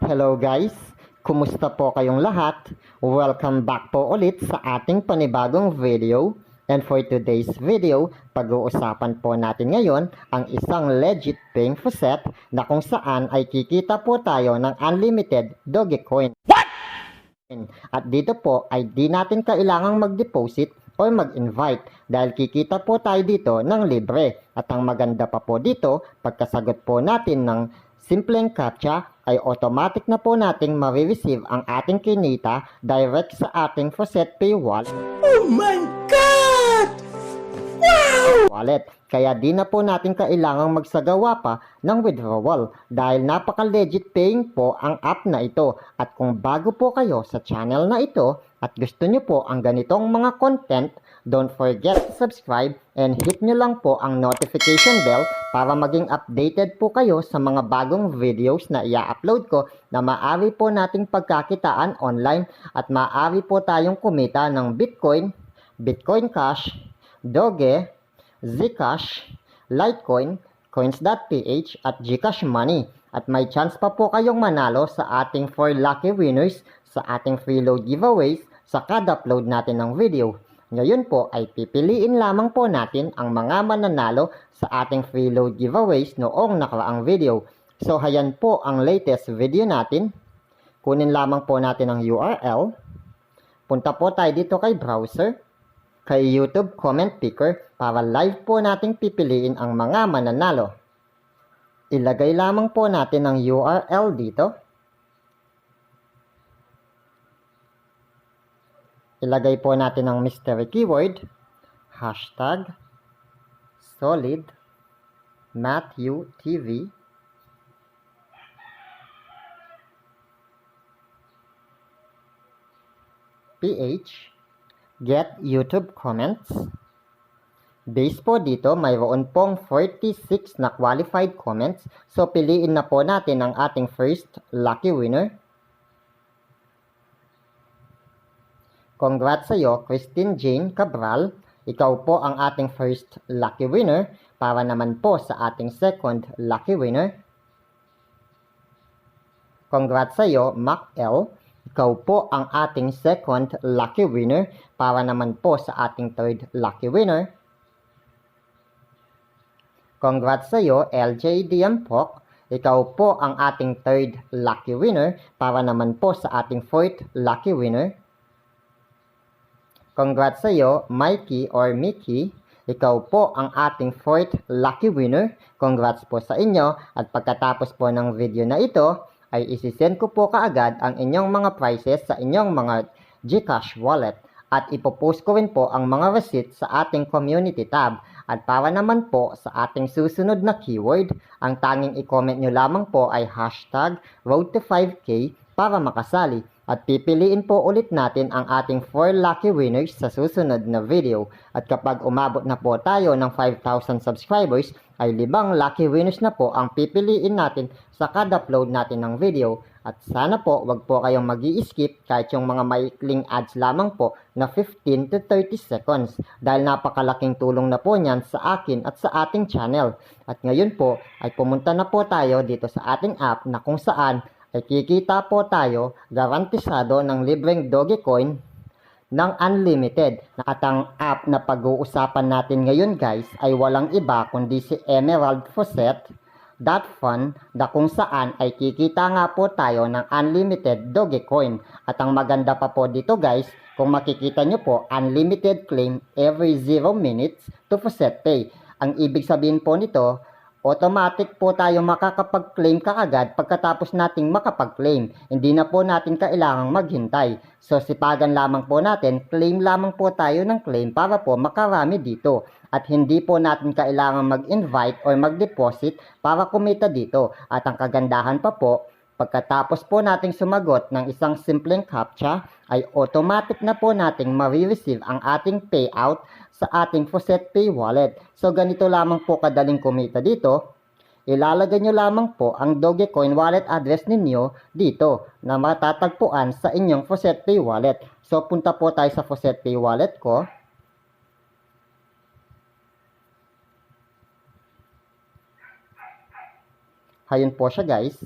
Hello guys! Kumusta po kayong lahat? Welcome back po ulit sa ating panibagong video. And for today's video, pag-uusapan po natin ngayon ang isang legit paying faucet na kung saan ay kikita po tayo ng unlimited Dogecoin. What? At dito po ay di natin kailangang mag-deposit o mag-invite dahil kikita po tayo dito ng libre. At ang maganda pa po dito, pagkasagot po natin ng simpleng Captcha ay automatic na po nating ma-receive ang ating kinita direct sa ating Faucetpay wallet. Oh my God! Wow! Wallet. Kaya di na po natin kailangang magsagawa pa ng withdrawal dahil napaka-legit paying po ang app na ito. At kung bago po kayo sa channel na ito at gusto nyo po ang ganitong mga content, don't forget to subscribe and hit nyo lang po ang notification bell para maging updated po kayo sa mga bagong videos na i-upload ko na maaari po nating pagkakitaan online at maaari po tayong kumita ng Bitcoin, Bitcoin Cash, Doge, Gcash, Litecoin, Coins.ph at Gcash Money. At may chance pa po kayong manalo sa ating 4 lucky winners sa ating free load giveaways sa kada upload natin ng video. Ngayon po ay pipiliin lamang po natin ang mga mananalo sa ating free load giveaways noong nakaraang video. So hayan po ang latest video natin. Kunin lamang po natin ang URL. Punta po tayo dito kay browser, kay YouTube comment picker para live po nating pipiliin ang mga mananalo. Ilagay lamang po natin ang URL dito. Ilagay po natin ang mystery keyword, hashtag, solid, Matthew TV, PH, get YouTube comments. Base po dito, mayroon pong 46 na qualified comments. So, piliin na po natin ang ating first lucky winner. Congrats sa iyo, Christine Jane Cabral. Ikaw po ang ating first lucky winner para naman po sa ating second lucky winner. Congrats sa iyo, Mac L. Ikaw po ang ating second lucky winner para naman po sa ating third lucky winner. Congrats sa iyo, LJ Diampok. Ikaw po ang ating third lucky winner para naman po sa ating fourth lucky winner. Congrats sa iyo, Mikey or Mickey. Ikaw po ang ating fourth lucky winner. Congrats po sa inyo. At pagkatapos po ng video na ito, ay isisend ko po kaagad ang inyong mga prizes sa inyong mga Gcash wallet. At ipopost ko rin po ang mga receipt sa ating community tab. At para naman po sa ating susunod na keyword, ang tanging i-comment nyo lamang po ay hashtag road to 5K para makasali. At pipiliin po ulit natin ang ating 4 lucky winners sa susunod na video. At kapag umabot na po tayo ng 5,000 subscribers, ay 5 lucky winners na po ang pipiliin natin sa kada upload natin ng video. At sana po wag po kayong mag-i-skip kahit yung mga maikling ads lamang po na 15 to 30 seconds. Dahil napakalaking tulong na po niyan sa akin at sa ating channel. At ngayon po ay pumunta na po tayo dito sa ating app na kung saan ay kikita po tayo garantisado ng libreng Dogecoin ng unlimited. At ang app na pag-uusapan natin ngayon guys ay walang iba kundi si emeraldfaucet.fun na kung saan ay kikita nga po tayo ng unlimited Dogecoin. At ang maganda pa po dito guys, kung makikita nyo po, unlimited claim every 0 minutes to Faucetpay. Ang ibig sabihin po nito, automatic po tayo makakapag-claim kaagad pagkatapos nating makapag-claim. Hindi na po natin kailangang maghintay. So sipagan lamang po natin, claim lamang po tayo ng claim para po makarami dito. At hindi po natin kailangang mag-invite or mag-deposit para kumita dito. At ang kagandahan pa po, pagkatapos po nating sumagot ng isang simpleng captcha, ay automatic na po nating ma-receive ang ating payout sa ating Faucetpay wallet. So ganito lamang po kadaling kumita dito. Ilalagay nyo lamang po ang Dogecoin wallet address ninyo dito na matatagpuan sa inyong Faucetpay wallet. So punta po tayo sa Faucetpay wallet ko. Ayun po siya guys.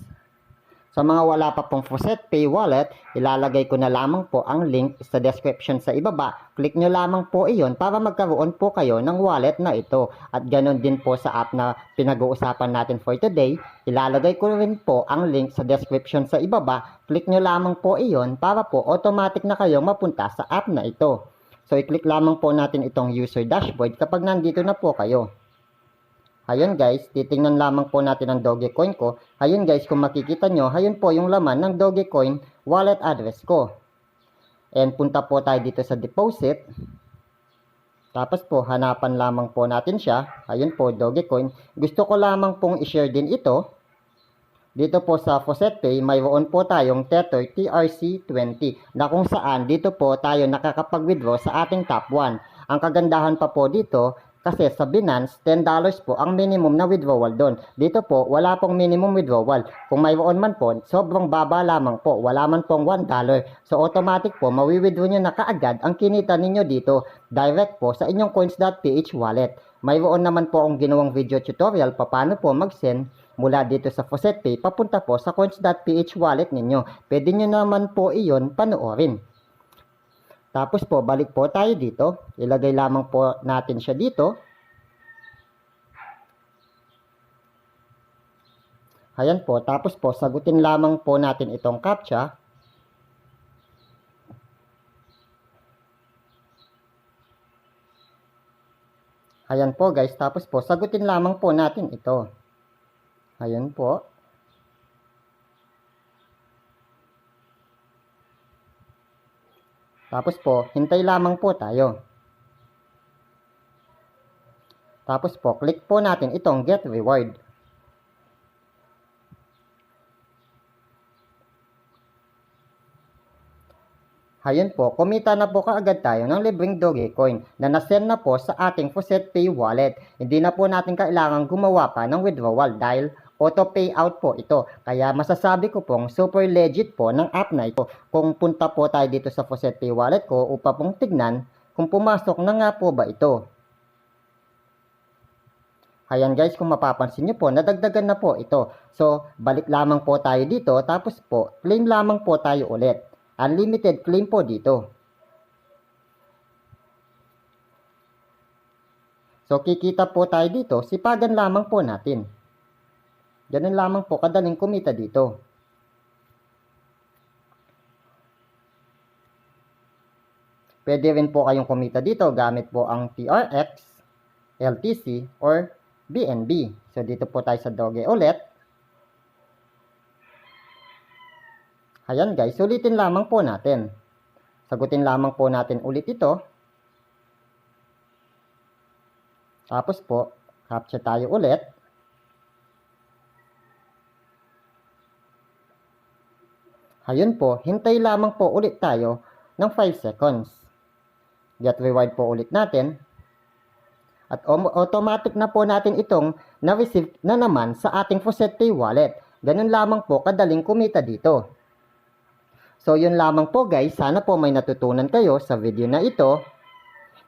Sa mga wala pa pong Faucetpay wallet, ilalagay ko na lamang po ang link sa description sa ibaba. Click nyo lamang po iyon para magkaroon po kayo ng wallet na ito. At ganon din po sa app na pinag-uusapan natin for today. Ilalagay ko rin po ang link sa description sa ibaba. Click nyo lamang po iyon para po automatic na kayo mapunta sa app na ito. So i-click lamang po natin itong user dashboard kapag nandito na po kayo. Ayun guys, titingnan lamang po natin ang Dogecoin ko. Ayun guys, kung makikita nyo, ayun po yung laman ng Dogecoin wallet address ko. And punta po tayo dito sa deposit. Tapos po, hanapan lamang po natin siya. Ayun po, Dogecoin. Gusto ko lamang pong i-share din ito. Dito po sa Faucetpay, mayroon po tayong Tether TRC20 na kung saan dito po tayo nakakapag-withdraw sa ating top 1. Ang kagandahan pa po dito, kasi sa Binance, $10 po ang minimum na withdrawal doon. Dito po, wala pong minimum withdrawal. Kung mayroon man po, sobrang baba lamang po. Wala man pong $1. So automatic po, mawi-withdraw nyo na kaagad ang kinita ninyo dito. Direct po sa inyong Coins.ph wallet. Mayroon naman po ang ginawang video tutorial paano po mag-send mula dito sa Faucetpay papunta po sa Coins.ph wallet ninyo. Pwede nyo naman po iyon panoorin. Tapos po, balik po tayo dito. Ilagay lamang po natin siya dito. Ayan po. Tapos po, sagutin lamang po natin itong Captcha. Ayan po guys. Tapos po, sagutin lamang po natin ito. Ayan po. Tapos po, hintay lamang po tayo. Tapos po, click po natin itong Get Reward. Ayun po, kumita na po kaagad tayo ng libreng Dogecoin na nasend na po sa ating Faucetpay wallet. Hindi na po natin kailangang gumawa pa ng withdrawal dahil auto payout po ito. Kaya masasabi ko pong super legit po ng app na ito. Kung punta po tayo dito sa Faucetpay wallet ko upang pong tignan kung pumasok na nga po ba ito. Ayan guys, kung mapapansin nyo po, nadagdagan na po ito. So, balik lamang po tayo dito. Tapos po, claim lamang po tayo ulit. Unlimited claim po dito. So, kikita po tayo dito. Sipagan lamang po natin. Ganun lamang po kadaling kumita dito. Pwede rin po kayong kumita dito gamit po ang TRX, LTC, or BNB. So dito po tayo sa Doge ulit. Ayan guys, ulitin lamang po natin. Sagutin lamang po natin ulit ito. Tapos po, captcha tayo ulit. Ayun po, hintay lamang po ulit tayo ng 5 seconds. Get reward po ulit natin. At automatic na po natin itong na-receive na naman sa ating Faucetpay wallet. Ganun lamang po kadaling kumita dito. So yun lamang po guys, sana po may natutunan kayo sa video na ito.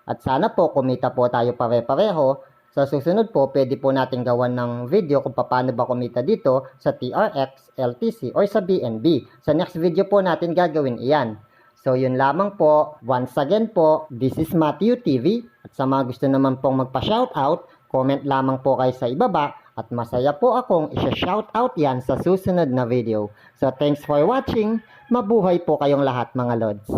At sana po kumita po tayo pare-pareho. Sa susunod po, pwede po natin gawan ng video kung paano ba kumita dito sa TRX, LTC, or sa BNB. Sa next video po natin gagawin iyan. So yun lamang po. Once again po, this is Matthew TV. At sa mga gusto naman pong magpa-shoutout, comment lamang po kayo sa ibaba. At masaya po akong isa-shoutout yan sa susunod na video. So thanks for watching. Mabuhay po kayong lahat mga lods.